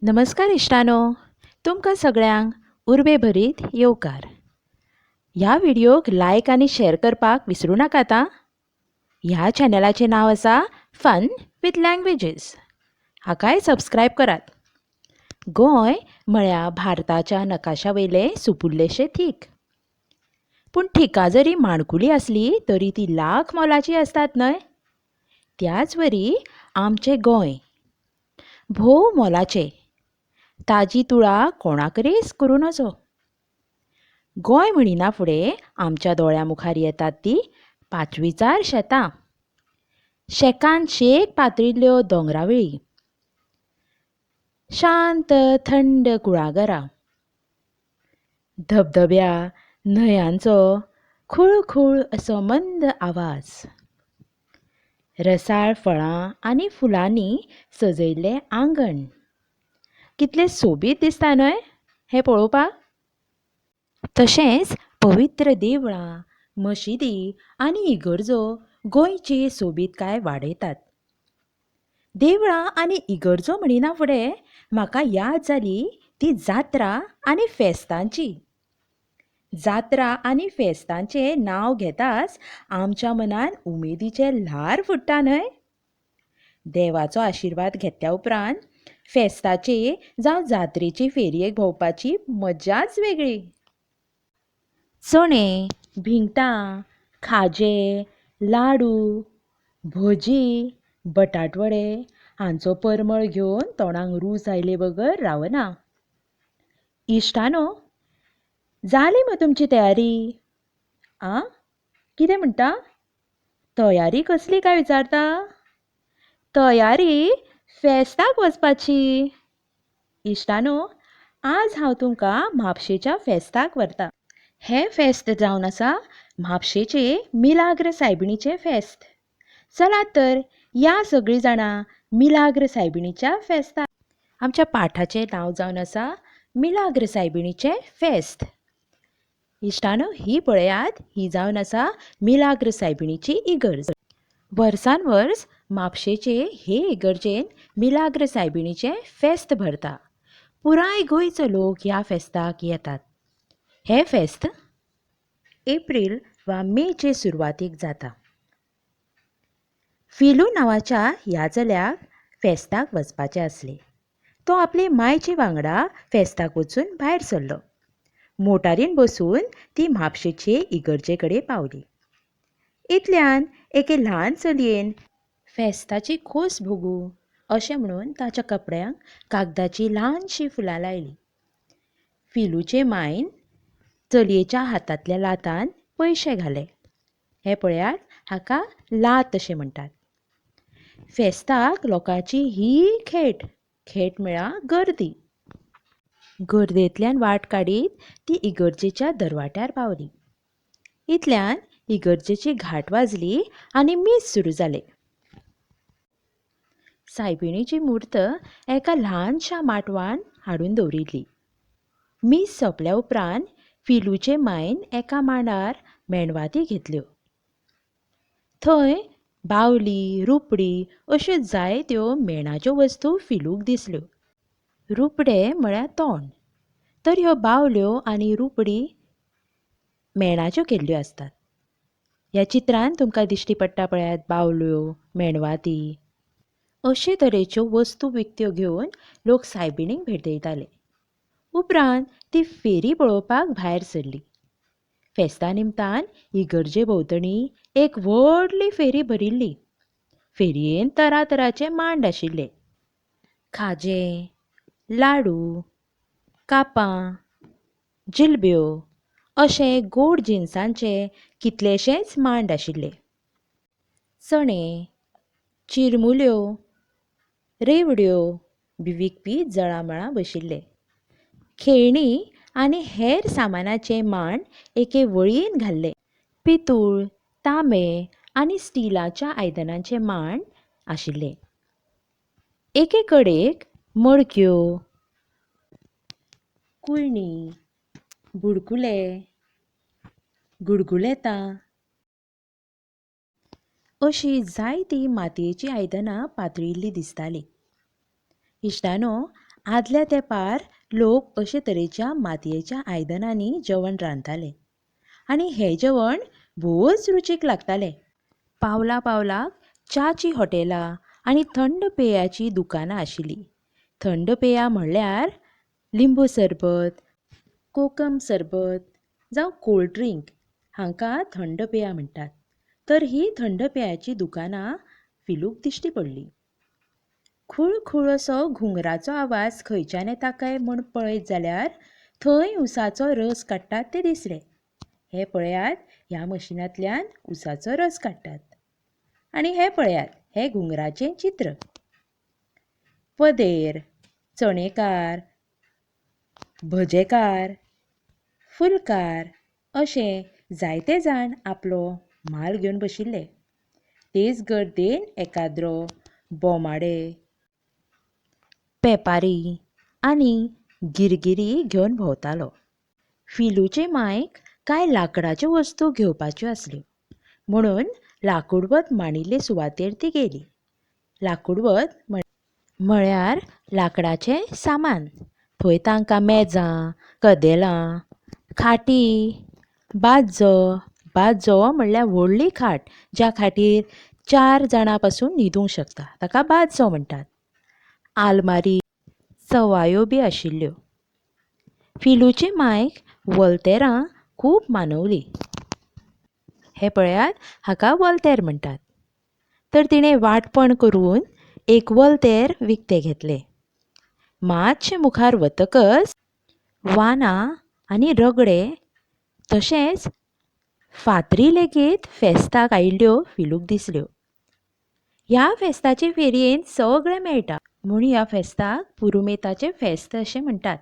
नमस्कार इश्टानो, तुमकां सगळ्यांक उर्बे भरीत येवकार. ह्या व्हिडिओक लायक आनी शेअर करपाक विसरूं नाकात आं. ह्या चॅनलाचें नांव आसा फन विथ लँग्वेजीस. हाकाय सबस्क्रायब करात. गोंय म्हळ्यार भारताच्या नकाशा वयलें सुपुर्लेशें थीक. पूण ठिकां जरी माणकुली आसली तरी ती लाख मोलाची आसतात न्हय. त्याच वरी आमचें गोंय भोव मोलाचें. ताजी तुळा कोणाकडेच करूं नजो. गोंय म्हणिना फुडें आमच्या दोळ्या मुखार येतात ती 5 शेतां. शेकान शेक पातळिल्ल्यो दोंगरावेळी, शांत थंड कुळागरां, धबधब्या न्हंयांचो खुळखुळ असो मंद आवाज, रसाळ फळां आनी फुलांनी सजयल्लें आंगण. कितलें सोबीत दिसता न्हय हें पळोवपाक. तशेंच पवित्र देवळां, मशिदी आनी इगर्जो गोंयची सोबीतकाय वाडयतात. देवळां आनी इगर्जो म्हणिना फुडें म्हाका याद जाली ती जात्रा आनी फेस्तांची. जात्रा आनी फेस्तांचें नांव घेताच आमच्या मनान उमेदीचे ल्हार फुट्टा न्हय. देवाचो आशिर्वाद घेतल्या उपरांत फेस्ताचे जावं जात्रेचे फेरयेक भोंवपाची मज्जाच वेगळी. चणे, भिंगटां, खाजें, लाडू, भजी, बटाटवडे हांचो परमळ घेवन तोंडाक रूच आयले बगर रावना. इश्टानो, जाली मग तुमची तयारी? आं, कितें म्हणटा? तयारी कसली काय विचारता? तयारी फेस्ताक वचपाची. इश्टानो, आज हांव तुमकां म्हापशेच्या फेस्ताक व्हरतां. हें फेस्त जावन आसा म्हापशेचे मिलाग्र सायबिणीचें फेस्त. चलात तर या सगळीं जाणां मिलाग्र सायबिणीच्या फेस्ताक. आमच्या पाठाचें नांव जावन आसा मिलाग्र सायबिणीचें फेस्त. इश्टानो, ही पळयात, ही जावन आसा मिलाग्र सायबिणीची इगर्ज. वर्सान वर्स म्हापशेचे हे इगर्जेन मिलाग्र सायबिणीचें फेस्त भरता. पुराय गोंयचो लोक ह्या फेस्ताक येतात. हें फेस्त एप्रील वा मेचे सुरवातेक जाता. फिलू नांवाच्या ह्या चल्याक फेस्ताक वचपाचें आसलें. तो आपले मायचे वांगडा फेस्ताक वचून भायर सरलो. मोटारीन बसून ती म्हापशेचे इगर्जे कडेन पावली. इतल्यान एके ल्हान चलयेन फेस्ताची खोस भोगूं अशें म्हणून ताच्या कपड्यांक कागदाची ल्हानशी फुलां लायलीं. फिलूचे मायन चलयेच्या हातांतल्या लातान पयशे घाले. हे पळयात, हाका लात अशें म्हणटात. फेस्ताक लोकांची ही खेट. खेट म्हळ्यार गर्दी. गर्देंतल्यान वाट काडीत ती इगर्जेच्या दरवाट्यार पावली. इतल्यान इगर्जेची घांट वाजली आनी मीस सुरू जालें. सायबिणीची मूर्त एका ल्हानशा माटवान हाडून दवरिल्ली. मीस सोंपल्या उपरांत फिलूचे मायन एका मांडार मेणवाती घेतल्यो. थंय बावली, रुपडी अश्यो जायत्यो मेणाच्यो वस्तू फिलूक दिसल्यो. रुपडे म्हळ्यार तोंड, तर ह्यो बावल्यो आनी रुपडी मेणाच्यो केल्ल्यो आसतात. ह्या चित्रांत तुमकां दिश्टी पडटा पळयात बावल्यो, मेणवाती अशे तरेच्यो वस्तू विकत्यो घेवन लोक सायबिणीक भेट दिताले. उपरांत ती फेरी पळोवपाक भायर सरली. फेस्ता निमतान इगर्जे भोंवतणी एक व्हडली फेरी भरिल्ली. फेरयेन तरातरांचे मांड आशिल्ले. खाजें, लाडू, कापां, जिलब्यो अशे गोड जिनसांचे कितलेशेच मांड आशिल्ले. चणे, चिरमुल्यो, रेवड्यो बी विकपी जळामळां बशिल्ले. खेळणी आनी हेर सामानाचे मांड एके वळीन घाल्ले. पितूळ, तांबे आनी स्टिलाच्या आयदनांचे मांड आशिल्ले. एके कडेक मडक्यो, कुळणी, बुडकुले, गुडगुलेतां अशीं जायतीं मातयेचीं आयदनां पातळिल्लीं दिसतालीं. इश्टानो, आदल्या तेंपार लोक अशे तरेच्या मातयेच्या आयदनांनी जेवण रांदताले आनी हें जेवण भोवच रुचीक लागतालें. पावला पावलाक च्याची हॉटेलां आनी थंड पेयाची दुकानां आशिल्लीं. थंड पेयां म्हणल्यार लिंबू सरबत, कोकम सरबत जावं कोल्ड ड्रिंक हांकां थंड पेयां म्हणटात. तर ही थंड पेयाची दुकानां फिलूक दिश्टी पडलीं. खूळ खूळ असो घुंगराचो आवाज खंयच्यान येता काय म्हूण पळयत जाल्यार थंय उसाचो रस काडटात तें दिसलें. हें पळयात, ह्या मशिनांतल्यान उसाचो रस काडटात. आनी हें पळयात, हें घुंगराचें चित्र. पदेर, चणेकार, भजेकार, फुलकार अशे जायते जाण आपलो म्हाल घेवन बशिल्ले. तेच गर्देन एकाद्रो बोमाडे, पेपारी आनी गिरगिरी घेवन भोंवतालो. फिलूचे मांयक कांय लाकडाच्यो वस्तू घेवपाच्यो आसल्यो म्हणून लाकूडवत मांडिल्ले सुवातेर ती गेली. लाकूडवत म्हळ्यार लाकडाचें सामान. थंय तांकां मेजां, कदेलां, खाटी, बाज्जो म्हणल्यार व्हडली खाट ज्या खाटीर 4 जाणां पासून न्हिदूंक शकता ताका बाज्जो म्हणटात. आलमारी, सवायो बी आशिल्ल्यो. फिलूची मांयक वलतेरां खूब मानवली. हें पळयात, हाका वलतेर म्हणटात. तर तिणें वांटपण करून एक वलतेर विकतें घेतलें. मातशें मुखार वतकच वानां आनी रगडे तशेंच फातरी लेगीत फेस्ताक आयिल्ल्यो फिलूक दिसल्यो. ह्या फेस्ताचे फेरयेन सगळें मेळटा म्हूण ह्या फेस्ताक पुरुमेताचें फेस्त अशें म्हणटात.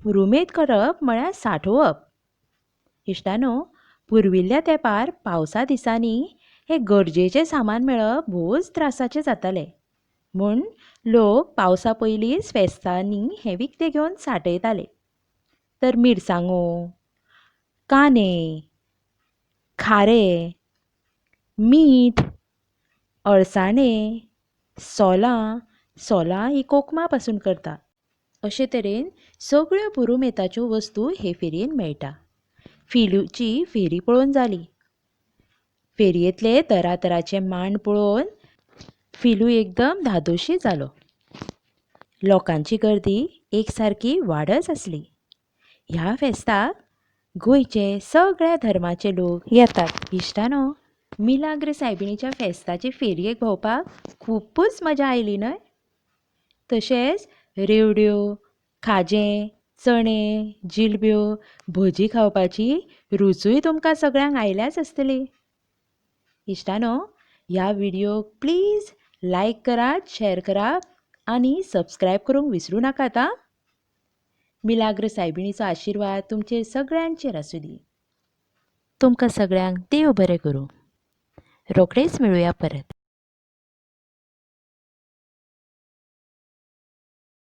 पुरुमेत करप म्हळ्यार सांठोवप. इश्टानो, पुर्विल्ल्या तेंपार पावसा दिसांनी हें गरजेचें सामान मेळप भोवच त्रासाचें जातालें. म्हूण लोक पावसा पयलींच फेस्तांनी हें विकतें घेवन सांठयताले. तर मिरसांगो, कांदे, खारें, मीठ, अळसाणे, सोलां ही कोकमा पासून करता. अशे तरेन सगळ्यो पुरुमेताच्यो वस्तू हे फेरयेन मेळटा. फिलूची फेरी पळोवन जाली. फेरयेंतले तरातरांचे मांड पळोवन फिलू एकदम धादोशी जालो. लोकांची गर्दी एक सारकी वाडच आसली. ह्या फेस्ताक गोंयचे सगळ्या धर्माचे लोक येतात. इश्टानो, मिलाग्र सायबिणीच्या फेस्ताचे फेरयेक भोंवपाक खुपूच मजा आयली न्हय? तशेंच रेवड्यो, खाजें, चणे, जिलब्यो, भजी खावपाची रुचूय तुमकां सगळ्यांक आयल्याच आसतली. इश्टानो, ह्या व्हिडियोक प्लीज लायक करात, शेअर करात आनी सबस्क्रायब करूंक विसरूं नाकात आं. मिलाग्र सायबिणीचो आशिर्वाद तुमचेर सगळ्यांचेर आसूं दी. तुमकां सगळ्यांक देव बरें करूं. रोखडेच मेळुया परत.